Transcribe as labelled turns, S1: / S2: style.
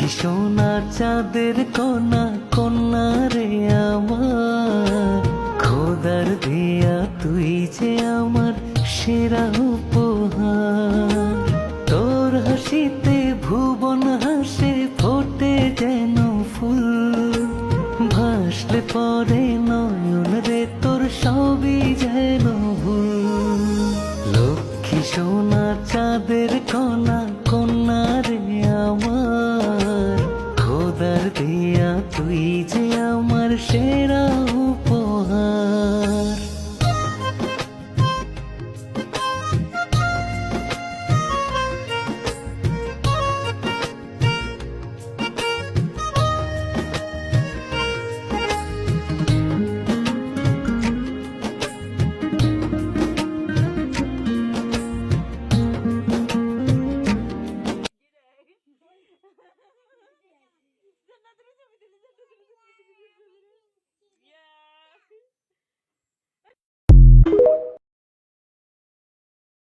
S1: সোনা চাঁদের কণা কন্যা রে আমার, খোদার দিয়া তুই যে আমার সেরা উপহার। তোর হাসিতে ভুবন হাসে ফোটে যেন ফুল, ভাসলে পরে নয়ন রে তোর সবই যেন ভুল। লক্ষ্মী সোনা চাঁদের কণা